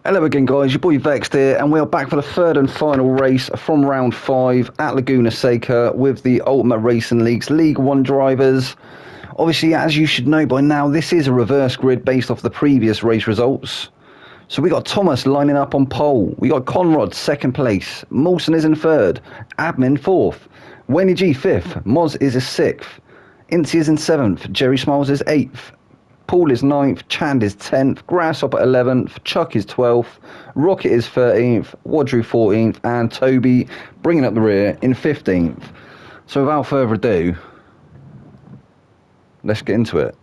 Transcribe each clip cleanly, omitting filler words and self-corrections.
Hello again guys, your boy Vexed here, and we are back for the third and final race from round 5 at Laguna Seca with the Ultimate Racing League's League 1 drivers. Obviously, as you should know by now, this is a reverse grid based off the previous race results. So we got Thomas lining up on pole, we got Conrad second place, Molson is in third, Admin fourth, Wenny G fifth, Moz is a sixth, Incy is in seventh, Jerry Smiles is eighth, Paul is 9th, Chand is 10th, Grasshopper 11th, Chuck is 12th, Rocket is 13th, Wadru 14th, and Toby bringing up the rear in 15th. So without further ado, let's get into it.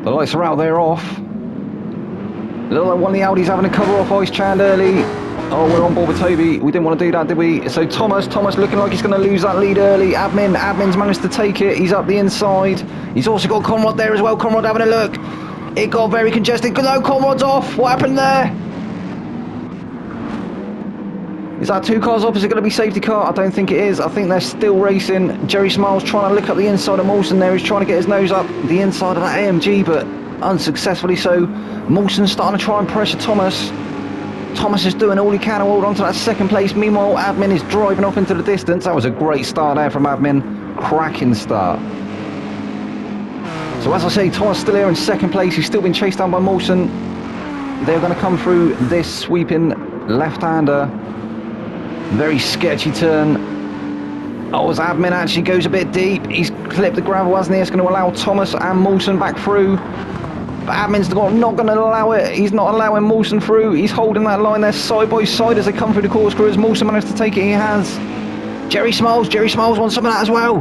The lights are out, they're off. Look like one of the Audis having a cover off Ice Chand early. Oh, we're on board with Toby. We didn't want to do that, did we? So Thomas looking like he's going to lose that lead early. Admin's managed to take it. He's up the inside. He's also got Conrad there as well. Conrad having a look. It got very congested. No, Conrad's off. What happened there? Is that 2 cars off? Is it going to be safety car? I don't think it is. I think they're still racing. Jerry Smiles trying to look up the inside of Molson there. He's trying to get his nose up the inside of that AMG, but unsuccessfully so. Molson's starting to try and pressure Thomas. Thomas is doing all he can to hold on to that second place. Meanwhile, Admin is driving off into the distance. That was a great start there from Admin. Cracking start. So as I say, Thomas still here in second place. He's still been chased down by Molson. They're going to come through this sweeping left-hander. Very sketchy turn. Oh, as Admin actually goes a bit deep. He's clipped the gravel, hasn't he? It's going to allow Thomas and Molson back through. But Admin's not going to allow it. He's not allowing Molson through. He's holding that line there side by side as they come through the corkscrew. As Molson managed to take it, he has. Jerry Smiles wants some of that as well.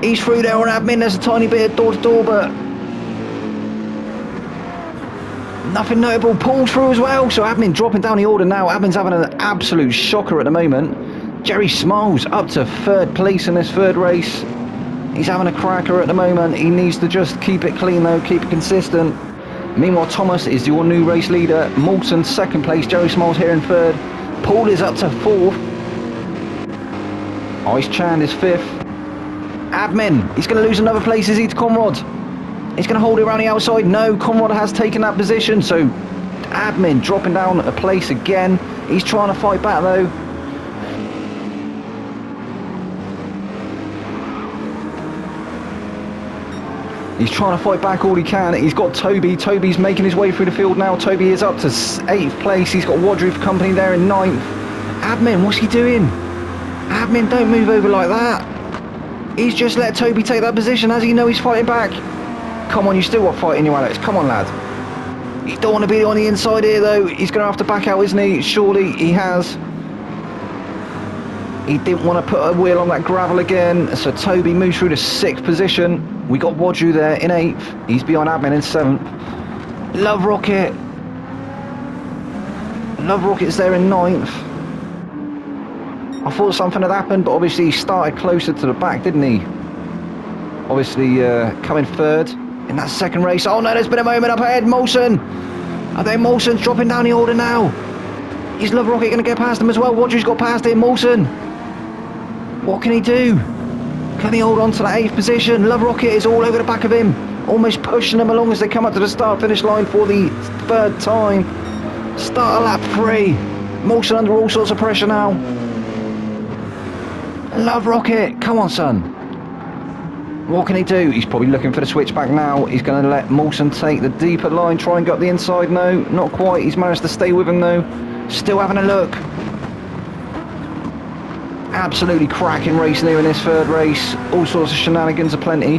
He's through there on Admin. There's a tiny bit of door to door, but nothing notable. Paul's through as well. So Admin dropping down the order now. Admin's having an absolute shocker at the moment. Jerry Smiles up to third place in this third race. He's having a cracker at the moment. He needs to just keep it clean though, keep it consistent. Meanwhile, Thomas is your new race leader. Molson second place, Jerry Smiles here in third. Paul is up to fourth. Ice Chand is fifth. Admin, he's going to lose another place, is he, to Conrad? He's going to hold it around the outside. No, Conrad has taken that position, so Admin dropping down a place again. He's trying to fight back though. He's trying to fight back all he can. He's got Toby. Toby's making his way through the field now. Toby is up to 8th place. He's got Wadru for company there in 9th. Admin, what's he doing? Admin, don't move over like that. He's just let Toby take that position. As he know he's fighting back. Come on, you still got fight in you, Alex. Come on, lad. You don't want to be on the inside here, though. He's going to have to back out, isn't he? Surely he has. He didn't want to put a wheel on that gravel again. So Toby moves through to 6th position. We got Wadru there in 8th. He's behind Admin in 7th. Love Rocket. Love Rocket's there in 9th. I thought something had happened, but obviously he started closer to the back, didn't he? Obviously coming third in that second race. Oh no, there's been a moment up ahead. Molson. I think Molson's dropping down the order now. Is Love Rocket going to get past him as well? Wadru's got past him. Molson. What can he do? Can he hold on to that 8th position? Love Rocket is all over the back of him, almost pushing them along as they come up to the start-finish line for the third time. Start of lap 3. Molson under all sorts of pressure now. Love Rocket, come on, son. What can he do? He's probably looking for the switchback now. He's going to let Molson take the deeper line, try and get up the inside. No, not quite. He's managed to stay with him though. Still having a look. Absolutely cracking racing here in this third race. All sorts of shenanigans aplenty.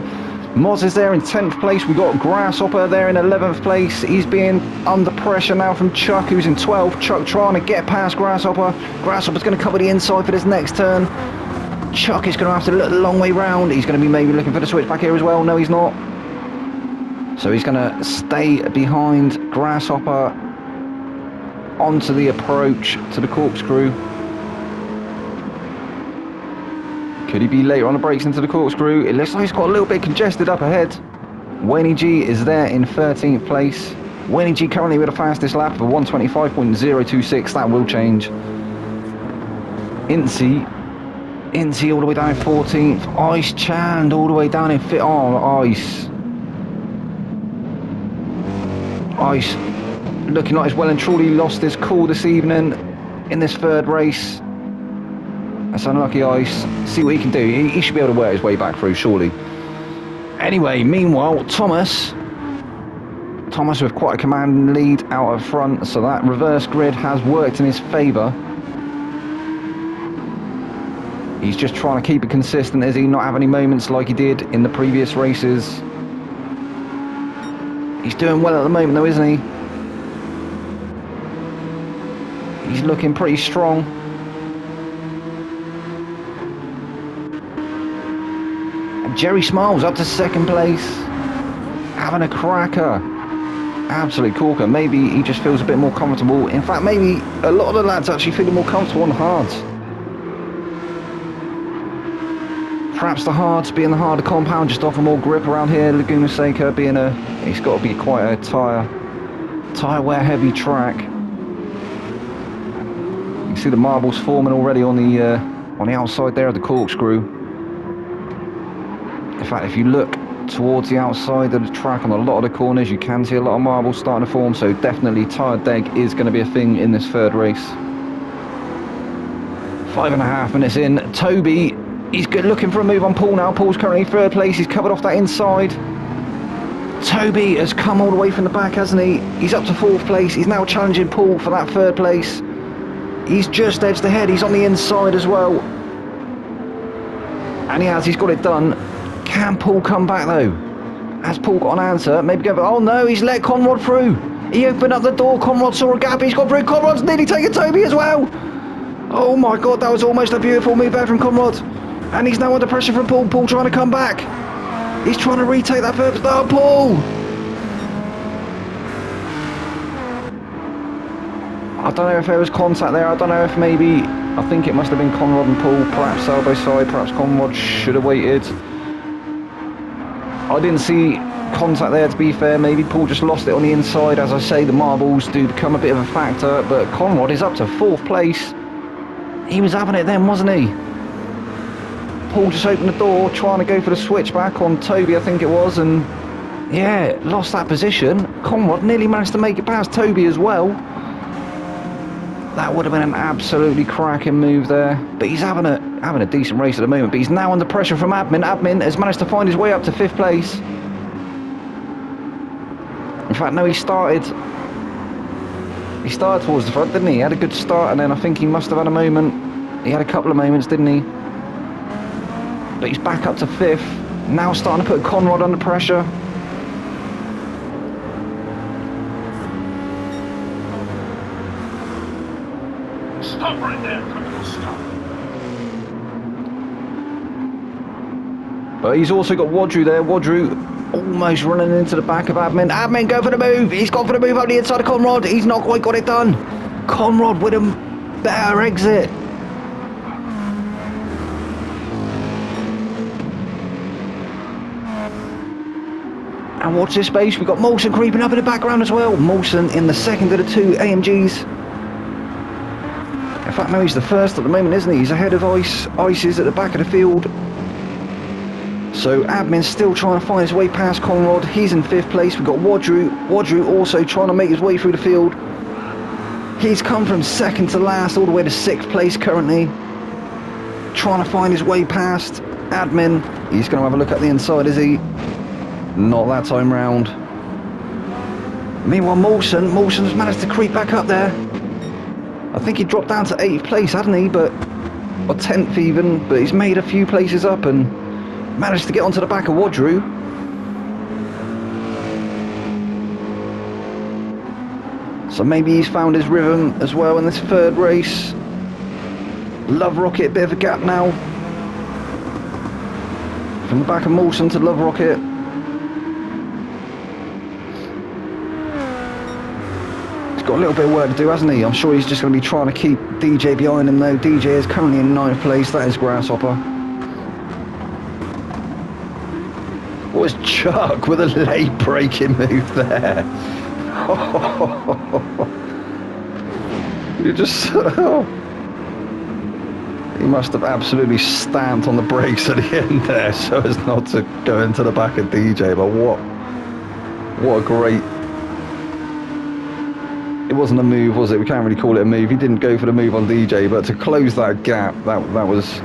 Moz is there in 10th place. We got Grasshopper there in 11th place. He's being under pressure now from Chuck, who's in 12th. Chuck trying to get past Grasshopper. Grasshopper's going to cover the inside for this next turn. Chuck is going to have to look a long way round. He's going to be maybe looking for the switchback here as well. No, he's not. So he's going to stay behind Grasshopper onto the approach to the corkscrew. Could he be later on the brakes into the corkscrew? It looks like he's got a little bit congested up ahead. Wenny G is there in 13th place. Wenny G currently with the fastest lap of 125.026. That will change. Incy Inti all the way down in 14th. Ice Chand all the way down in 5th. Oh, Ice looking like he's well and truly lost his cool this evening in this third race. That's unlucky, Ice. See what he can do. He should be able to work his way back through, surely. Anyway, meanwhile, Thomas with quite a commanding lead out of front, so that reverse grid has worked in his favour. He's just trying to keep it consistent, is he? Not have any moments like he did in the previous races. He's doing well at the moment though, isn't he? He's looking pretty strong. And Jerry Smiles up to second place. Having a cracker. Absolute corker. Maybe he just feels a bit more comfortable. In fact, maybe a lot of the lads actually feeling more comfortable on the hards. Perhaps the hards being the harder compound just offer more grip around here. Laguna Seca being it's got to be quite a tyre wear heavy track. You can see the marbles forming already on the outside there of the corkscrew. In fact, if you look towards the outside of the track on a lot of the corners, you can see a lot of marbles starting to form, so definitely tyre deg is going to be a thing in this third race. 5.5 minutes in, Toby, he's good looking for a move on Paul now. Paul's currently third place, he's covered off that inside. Toby has come all the way from the back, hasn't he? He's up to fourth place, he's now challenging Paul for that third place. He's just edged ahead, he's on the inside as well. And he's got it done. Can Paul come back though? Has Paul got an answer? Maybe go. Oh no, he's let Conrad through. He opened up the door. Conrad saw a gap. He's got through. Conrad's nearly taken Toby as well. Oh my god, that was almost a beautiful move there from Conrad. And he's now under pressure from Paul. Paul trying to come back. He's trying to retake that first. Oh, Paul! I don't know if there was contact there. I don't know if maybe. I think it must have been Conrad and Paul, perhaps side by side. Perhaps Conrad should have waited. I didn't see contact there, to be fair. Maybe Paul just lost it on the inside. As I say, the marbles do become a bit of a factor, but Conrad is up to fourth place. He was having it then, wasn't he? Paul just opened the door, trying to go for the switchback on Toby, I think it was, and yeah, lost that position. Conrad nearly managed to make it past Toby as well. That would have been an absolutely cracking move there. But he's having a decent race at the moment. But he's now under pressure from Admin. Admin has managed to find his way up to fifth place. In fact, no, he started towards the front, didn't he? He had a good start, and then I think he must have had a moment. He had a couple of moments, didn't he? But he's back up to fifth. Now starting to put Conrad under pressure. Stop right there, critical stop. But he's also got Wadru there. Wadru almost running into the back of Admin. Admin, go for the move. He's gone for the move up the inside of Conrad. He's not quite got it done. Conrad with a better exit. And watch this space. We've got Molson creeping up in the background as well. Molson in the second of the two AMGs. In fact, no, he's the first at the moment, isn't he? He's ahead of Ice. Ice is at the back of the field. So Admin's still trying to find his way past Conrad. He's in fifth place. We've got Wadru. Wadru also trying to make his way through the field. He's come from second to last all the way to sixth place currently. Trying to find his way past Admin. He's going to have a look at the inside, is he? Not that time round. Meanwhile, Molson's managed to creep back up there. I think he dropped down to 8th place, hadn't he? Or 10th even, but he's made a few places up and managed to get onto the back of Wadru. So maybe he's found his rhythm as well in this third race. Love Rocket, a bit of a gap now. From the back of Molson to Love Rocket. Got a little bit of work to do, hasn't he? I'm sure he's just going to be trying to keep DJ behind him though. DJ is currently in 9th place. That is Grasshopper. What was Chuck with a late braking move there? You just He must have absolutely stamped on the brakes at the end there so as not to go into the back of DJ, but what a great... It wasn't a move, was it? We can't really call it a move. He didn't go for the move on DJ, but to close that gap, that was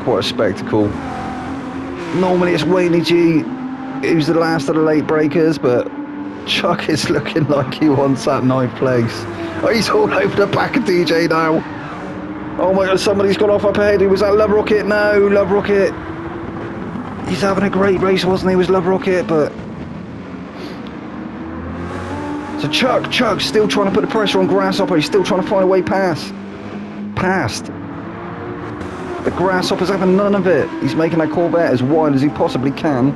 quite a spectacle. Normally it's Wayne G who's the last of the late breakers, but Chuck is looking like he wants that 9th place. Oh, he's all over the back of DJ now. Oh my god, somebody's gone off up ahead. Was that Love Rocket? No, Love Rocket. He's having a great race, wasn't he? Was Love Rocket, but... So Chuck's still trying to put the pressure on Grasshopper. He's still trying to find a way past. The Grasshopper's having none of it. He's making that Corvette as wide as he possibly can.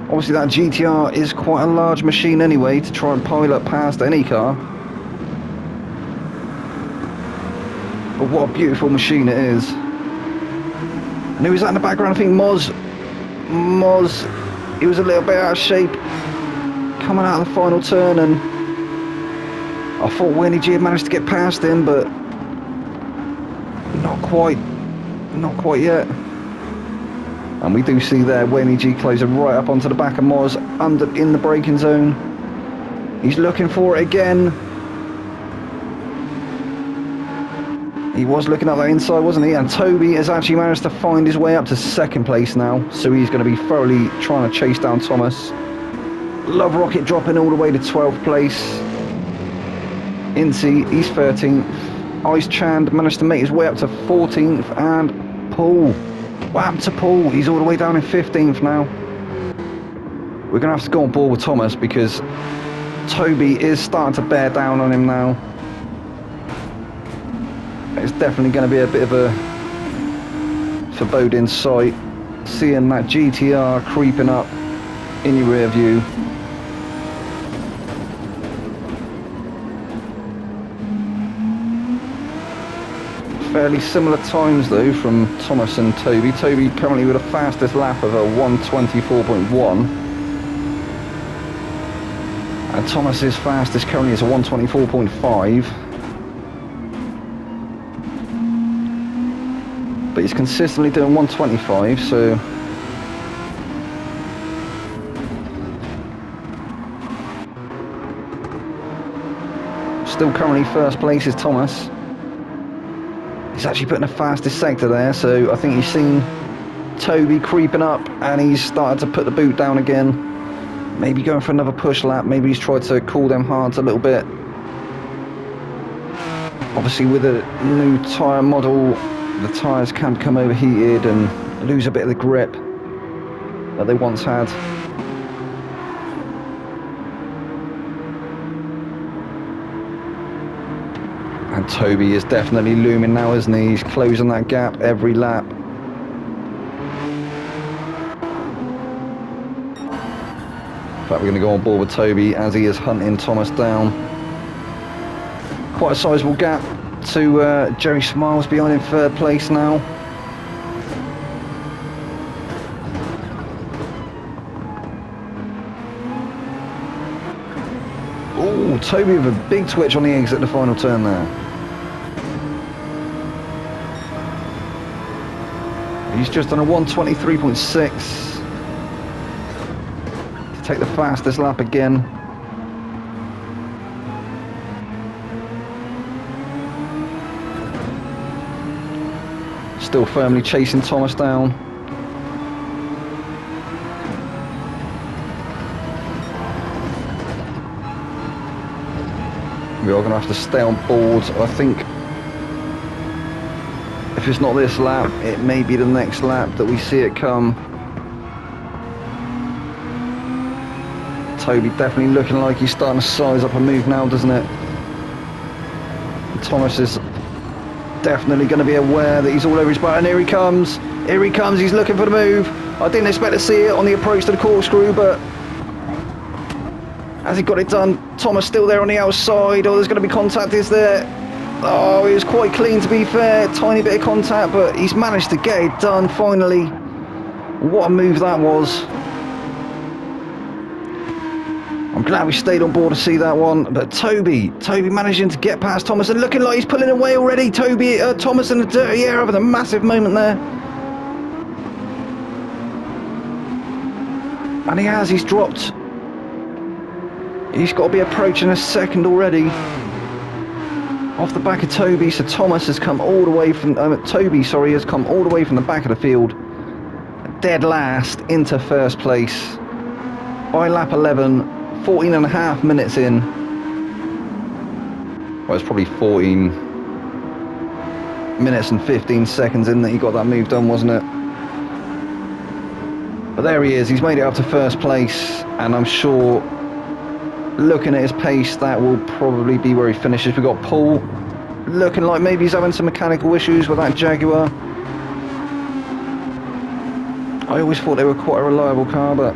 Obviously that GTR is quite a large machine anyway to try and pilot past any car. But what a beautiful machine it is. And who was that in the background? I think Moz, he was a little bit out of shape coming out of the final turn, and I thought Winnie G had managed to get past him, but not quite yet. And we do see there Winnie G closing right up onto the back of Moz in the braking zone. He's looking for it again. He was looking at that inside, wasn't he? And Toby has actually managed to find his way up to 2nd place now, so he's going to be thoroughly trying to chase down Thomas. Love Rocket dropping all the way to 12th place. Incy, he's 13th. Ice Chand managed to make his way up to 14th, and Paul. What happened to Paul? He's all the way down in 15th now. We're going to have to go on board with Thomas because Toby is starting to bear down on him now. It's definitely going to be a bit of a foreboding sight, seeing that GTR creeping up in your rear view. Fairly similar times though from Thomas and Toby. Toby currently with the fastest lap of a 1:24.1, and Thomas's fastest currently is a 1:24.5. But he's consistently doing 1:25, so still currently 1st place is Thomas. He's actually putting the fastest sector there, so I think he's seen Toby creeping up and he's started to put the boot down again. Maybe going for another push lap, maybe he's tried to cool them hards a little bit. Obviously with a new tyre model, the tyres can become overheated and lose a bit of the grip that they once had. And Toby is definitely looming now, isn't he? He's closing that gap every lap. In fact, we're going to go on board with Toby as he is hunting Thomas down. Quite a sizable gap to Jerry Smiles behind in 3rd place now. Oh, Toby with a big twitch on the exit at the final turn there. He's just on a 1:23.6 to take the fastest lap again. Still firmly chasing Thomas down. We are going to have to stay on board. I think if it's not this lap, it may be the next lap that we see it come. Toby definitely looking like he's starting to size up a move now, doesn't it? And Thomas is definitely going to be aware that he's all over his butt, and here he comes, he's looking for the move. I didn't expect to see it on the approach to the corkscrew, but has he got it done? Thomas still there on the outside. Oh, there's going to be contact, is there? Oh, he was quite clean to be fair, tiny bit of contact, but he's managed to get it done finally. What a move that was. I'm glad we stayed on board to see that one. But Toby managing to get past Thomas and looking like he's pulling away already. Thomas in the dirty air having a massive moment there. And he's dropped. He's got to be approaching a second already. Off the back of Toby, so Thomas has come all the way from... has come all the way from the back of the field. Dead last into first place. By lap 11, 14 and a half minutes in. Well, it's probably 14 minutes and 15 seconds in that he got that move done, wasn't it? But there he is, he's made it up to first place, and I'm sure, looking at his pace, that will probably be where he finishes. We've got Paul, looking like maybe he's having some mechanical issues with that Jaguar. I always thought they were quite a reliable car, but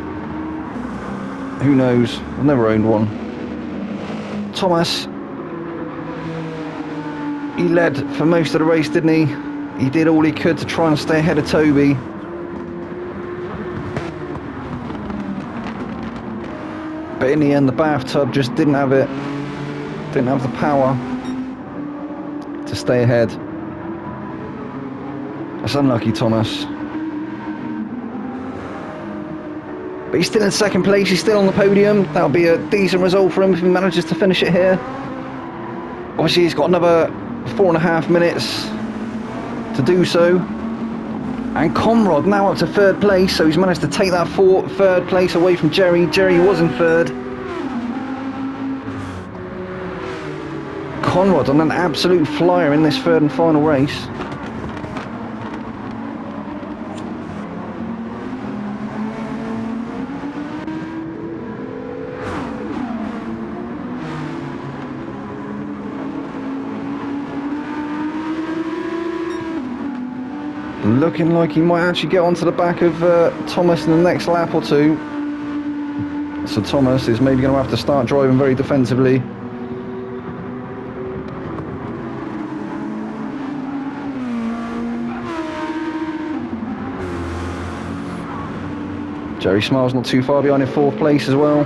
who knows? I've never owned one. Thomas, he led for most of the race, didn't he? He did all he could to try and stay ahead of Toby. But in the end, the bathtub just didn't have it. Didn't have the power to stay ahead. That's unlucky, Thomas. But he's still in second place, he's still on the podium. That'll be a decent result for him if he manages to finish it here. Obviously he's got another 4.5 minutes to do so. And Conrad now up to third place, so he's managed to take that third place away from Jerry. Jerry was in third. Conrad on an absolute flyer in this third and final race. Looking like he might actually get onto the back of Thomas in the next lap or two. So Thomas is maybe going to have to start driving very defensively. Jerry Smile's not too far behind in fourth place as well.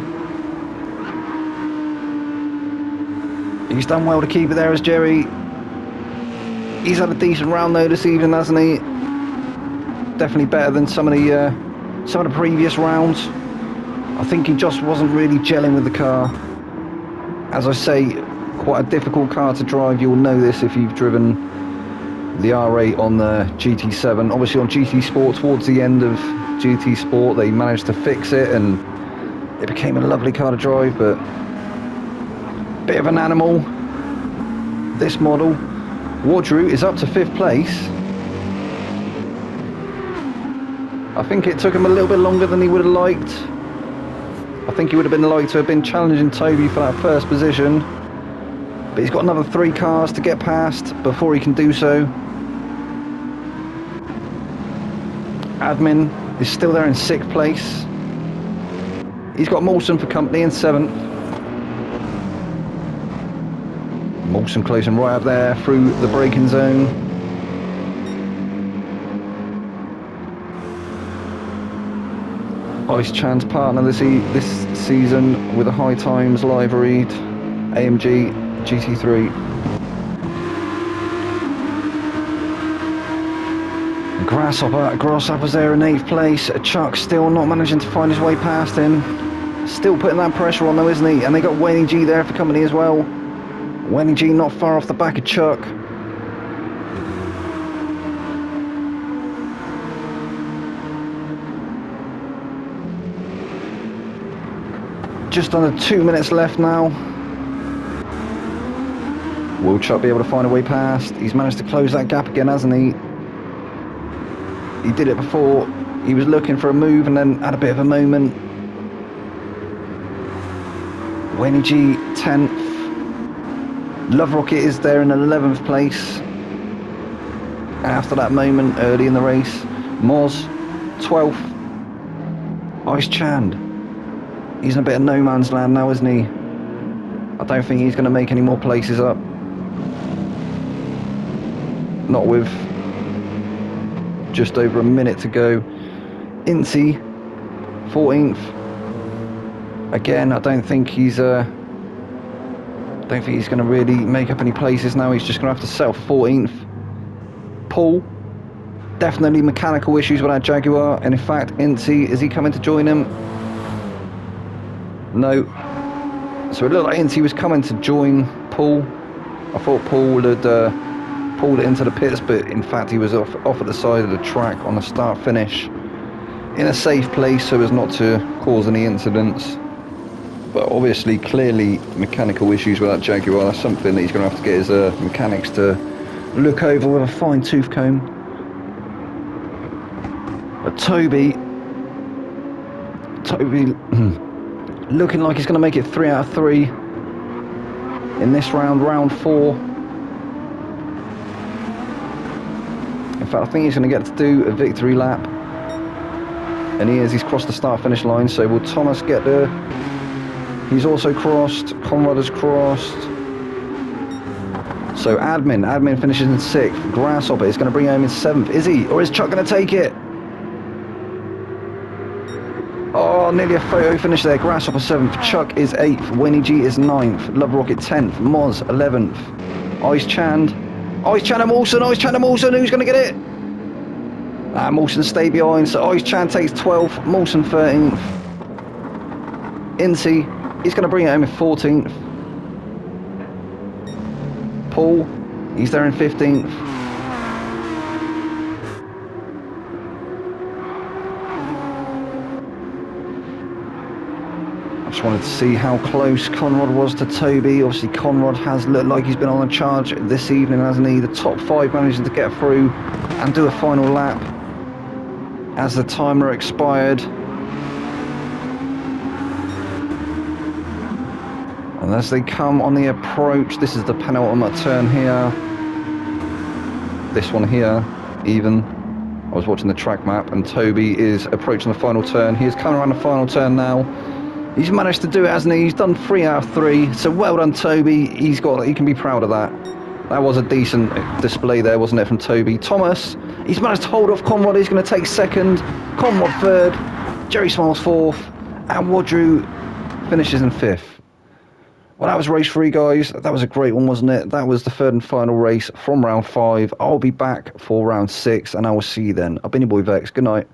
He's done well to keep it there as Jerry. He's had a decent round though this evening, hasn't he? Definitely better than some of the previous rounds. I think he just wasn't really gelling with the car. As I say, quite a difficult car to drive. You'll know this if you've driven the R8 on the GT7. Obviously on GT Sport, towards the end of GT Sport, they managed to fix it and it became a lovely car to drive, but bit of an animal, this model. Wadru is up to 5th place. I think it took him a little bit longer than he would have liked. I think he would have been liked to have been challenging Toby for that first position. But he's got another 3 cars to get past before he can do so. Admin is still there in 6th place. He's got Mawson for company in 7th. Mawson closing right up there through the braking zone. Ice Chan's partner this season with a High Times liveried AMG GT3. Grasshopper's there in 8th place. Chuck still not managing to find his way past him. Still putting that pressure on though, isn't he? And they got Wayne G there for company as well. Wayne G not far off the back of Chuck. Just under 2 minutes left now. Will Chuck be able to find a way past? He's managed to close that gap again, hasn't he? He did it before. He was looking for a move and then had a bit of a moment. Wayne G 10th. Love Rocket is there in 11th place. After that moment early in the race. Moz 12th. Ice Chand. He's in a bit of no man's land now, isn't he? I don't think he's going to make any more places up. Not with just over a minute to go. Incy, 14th. Again, I don't think he's going to really make up any places now. He's just going to have to settle 14th. Paul, definitely mechanical issues with that Jaguar. And in fact, Incy, is he coming to join him? No. So it looked like Incy was coming to join Paul. I thought Paul had pulled it into the pits, but in fact he was off at the side of the track on the start finish in a safe place so as not to cause any incidents. But obviously, clearly mechanical issues with that Jaguar. That's something that he's going to have to get his mechanics to look over with a fine-tooth comb. But Toby looking like he's going to make it 3 out of 3 in this round, round 4. In fact, I think he's going to get to do a victory lap. And he's crossed the start-finish line, so will Thomas get there? He's also crossed, Conrad has crossed. So admin finishes in 6th. Grasshopper is going to bring home in 7th. Is he? Or is Chuck going to take it? Oh, nearly a photo finish there. Grasshopper 7th. Chuck is 8th. Winnie G is 9th. Love Rocket 10th. Moz 11th. Ice Chand and Mawson. Who's going to get it? Mawson stay behind. So Ice Chand takes 12th. Mawson 13th. Incy, he's going to bring it home in 14th. Paul, he's there in 15th. I just wanted to see how close Conrad was to Toby. Obviously Conrad has looked like he's been on a charge this evening, hasn't he? The top 5 managing to get through and do a final lap as the timer expired. And as they come on the approach, this is the penultimate turn here. This one here, even. I was watching the track map and Toby is approaching the final turn. He is coming around the final turn now. He's managed to do it, hasn't he? He's done 3 out of 3. So well done, Toby. He can be proud of that. That was a decent display there, wasn't it, from Toby? Thomas, he's managed to hold off Conrad. He's going to take 2nd. Conrad 3rd. Jerry Smiles 4th. And Wadru finishes in 5th. Well, that was race 3, guys. That was a great one, wasn't it? That was the 3rd and final race from round 5. I'll be back for round 6, and I will see you then. I've been your boy Vex. Good night.